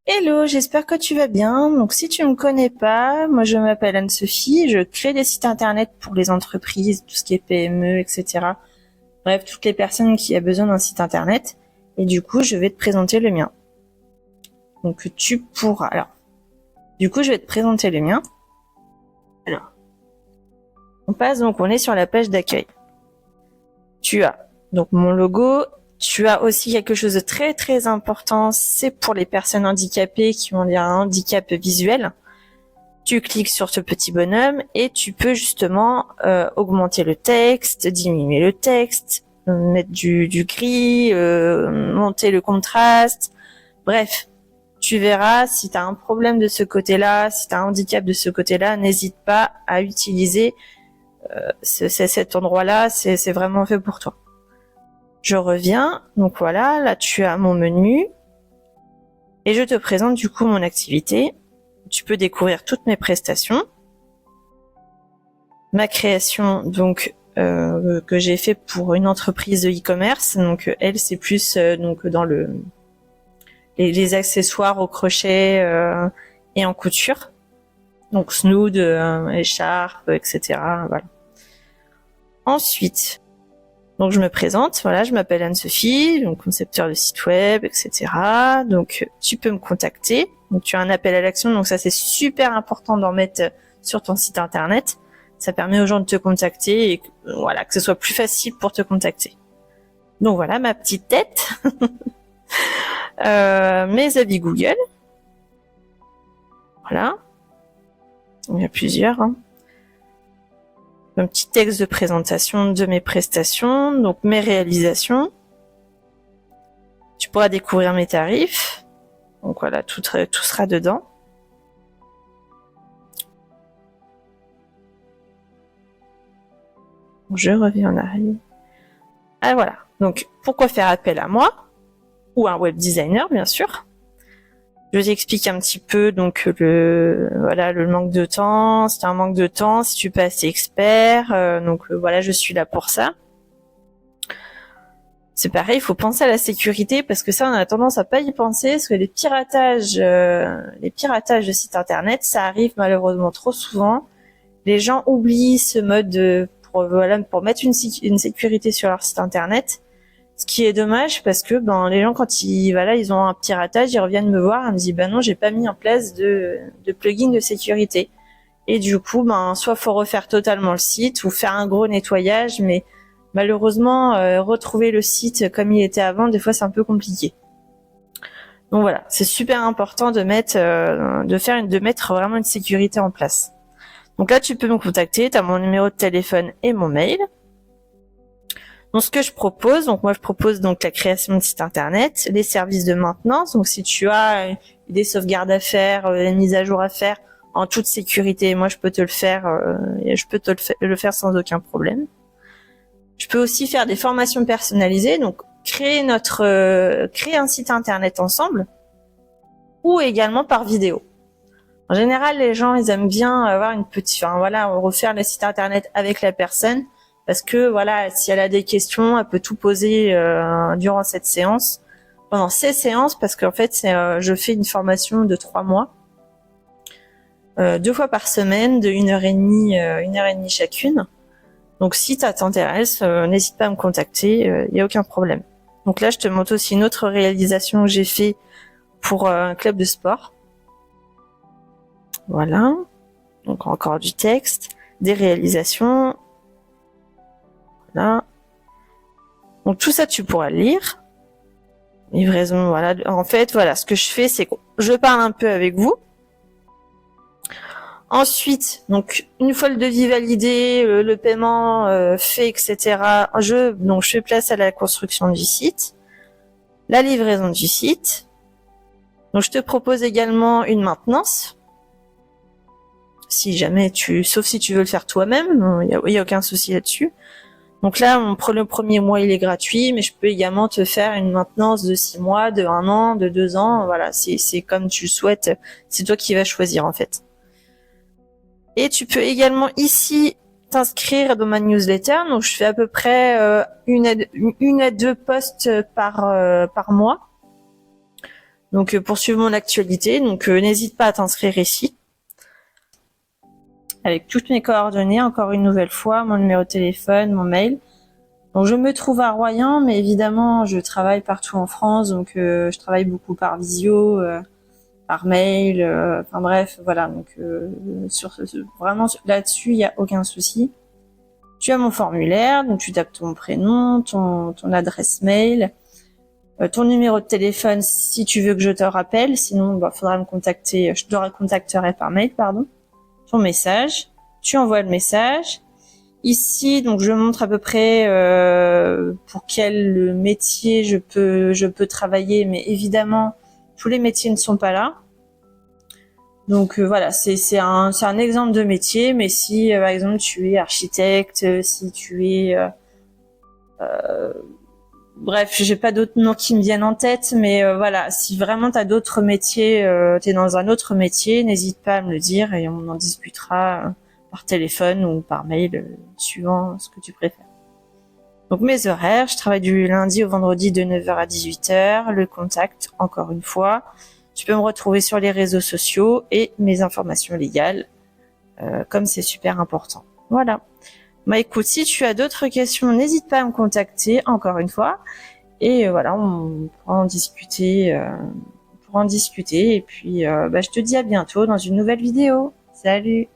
Hello, j'espère que tu vas bien. Donc, si tu me connais pas, moi je m'appelle Anne-Sophie, je crée des sites internet pour les entreprises, tout ce qui est PME, etc. Bref, toutes les personnes qui ont besoin d'un site internet. Et du coup, je vais te présenter le mien. Donc, tu pourras. Alors, du coup, je vais te présenter le mien. Alors, on est sur la page d'accueil. Tu as donc mon logo. Tu as aussi quelque chose de très très important, c'est pour les personnes handicapées qui ont un handicap visuel. Tu cliques sur ce petit bonhomme et tu peux justement augmenter le texte, diminuer le texte, mettre du gris, monter le contraste. Bref, tu verras si tu as un problème de ce côté-là, si tu as un handicap de ce côté-là, n'hésite pas à utiliser cet endroit-là, c'est vraiment fait pour toi. Je reviens, donc voilà, là tu as mon menu et je te présente du coup mon activité. Tu peux découvrir toutes mes prestations. Ma création, donc que j'ai fait pour une entreprise de e-commerce. Donc elle, c'est plus donc dans les accessoires au crochet et en couture. Donc snood, écharpe, etc. Voilà. Ensuite, donc je me présente, voilà, je m'appelle Anne-Sophie, donc concepteur de site web, etc. Donc tu peux me contacter. Donc tu as un appel à l'action, donc ça c'est super important d'en mettre sur ton site internet. Ça permet aux gens de te contacter et voilà, que ce soit plus facile pour te contacter. Donc voilà ma petite tête, mes avis Google, voilà, il y a plusieurs. Hein. Un petit texte de présentation de mes prestations, donc mes réalisations. Tu pourras découvrir mes tarifs. Donc voilà, tout sera dedans. Je reviens en arrière. Ah voilà. Donc pourquoi faire appel à moi ou à un web designer bien sûr. Je t'explique un petit peu donc le manque de temps. C'est un manque de temps si tu es pas assez expert. Voilà, je suis là pour ça. C'est pareil, il faut penser à la sécurité parce que ça, on a tendance à pas y penser parce que les piratages de sites internet, ça arrive malheureusement trop souvent. Les gens oublient ce mode pour mettre une sécurité sur leur site internet. Ce qui est dommage parce que les gens quand ils ont un piratage, ils reviennent me voir, ils me disent non, j'ai pas mis en place de plugin de sécurité. Et du coup, soit faut refaire totalement le site ou faire un gros nettoyage, mais malheureusement, retrouver le site comme il était avant, des fois c'est un peu compliqué. Donc voilà, c'est super important de mettre vraiment une sécurité en place. Donc là, tu peux me contacter, tu as mon numéro de téléphone et mon mail. Donc ce que je propose, moi je propose donc la création de site internet, les services de maintenance. Donc si tu as des sauvegardes à faire, des mises à jour à faire en toute sécurité, moi je peux te le faire, le faire sans aucun problème. Je peux aussi faire des formations personnalisées, donc créer un site internet ensemble, ou également par vidéo. En général, les gens ils aiment bien avoir refaire le site internet avec la personne. Parce que voilà, si elle a des questions, elle peut tout poser durant cette séance, pendant ces séances, parce qu'en fait, je fais une formation de 3 mois, 2 fois par semaine, de 1h30 chacune. Donc si ça t'intéresse, n'hésite pas à me contacter, y a aucun problème. Donc là, je te montre aussi une autre réalisation que j'ai fait pour un club de sport. Voilà. Donc encore du texte, des réalisations. Voilà. Donc tout ça, tu pourras le lire. Livraison, voilà. En fait, voilà, ce que je fais, c'est que je parle un peu avec vous. Ensuite, donc une fois le devis validé, le paiement fait, etc. Je fais place à la construction du site, la livraison du site. Donc je te propose également une maintenance. Sauf si tu veux le faire toi-même, il y a aucun souci là-dessus. Donc là, le premier mois, il est gratuit, mais je peux également te faire une maintenance de 6 mois, de 1 an, de 2 ans. Voilà, c'est comme tu le souhaites. C'est toi qui vas choisir, en fait. Et tu peux également ici t'inscrire dans ma newsletter. Donc, je fais à peu près une à deux posts par mois. Donc pour suivre mon actualité, donc n'hésite pas à t'inscrire ici. Avec toutes mes coordonnées, encore une nouvelle fois, mon numéro de téléphone, mon mail. Donc je me trouve à Royan, mais évidemment je travaille partout en France, donc je travaille beaucoup par visio, par mail, enfin bref, voilà. Donc vraiment là-dessus, il n'y a aucun souci. Tu as mon formulaire, donc tu tapes ton prénom, ton adresse mail, ton numéro de téléphone si tu veux que je te rappelle, sinon faudra me contacter, je te recontacterai par mail, pardon. Ton message, tu envoies le message. Ici, donc je montre à peu près pour quel métier je peux travailler, mais évidemment tous les métiers ne sont pas là. Donc voilà, c'est un exemple de métier, mais si par exemple tu es architecte, si tu es bref, j'ai pas d'autres noms qui me viennent en tête, mais voilà, si vraiment t'as d'autres métiers, t'es dans un autre métier, n'hésite pas à me le dire et on en discutera par téléphone ou par mail, suivant ce que tu préfères. Donc mes horaires, je travaille du lundi au vendredi de 9h à 18h, le contact, encore une fois. Tu peux me retrouver sur les réseaux sociaux et mes informations légales, comme c'est super important. Voilà. Bah écoute, si tu as d'autres questions, n'hésite pas à me contacter, encore une fois. Et voilà, on pourra en discuter, et puis je te dis à bientôt dans une nouvelle vidéo. Salut!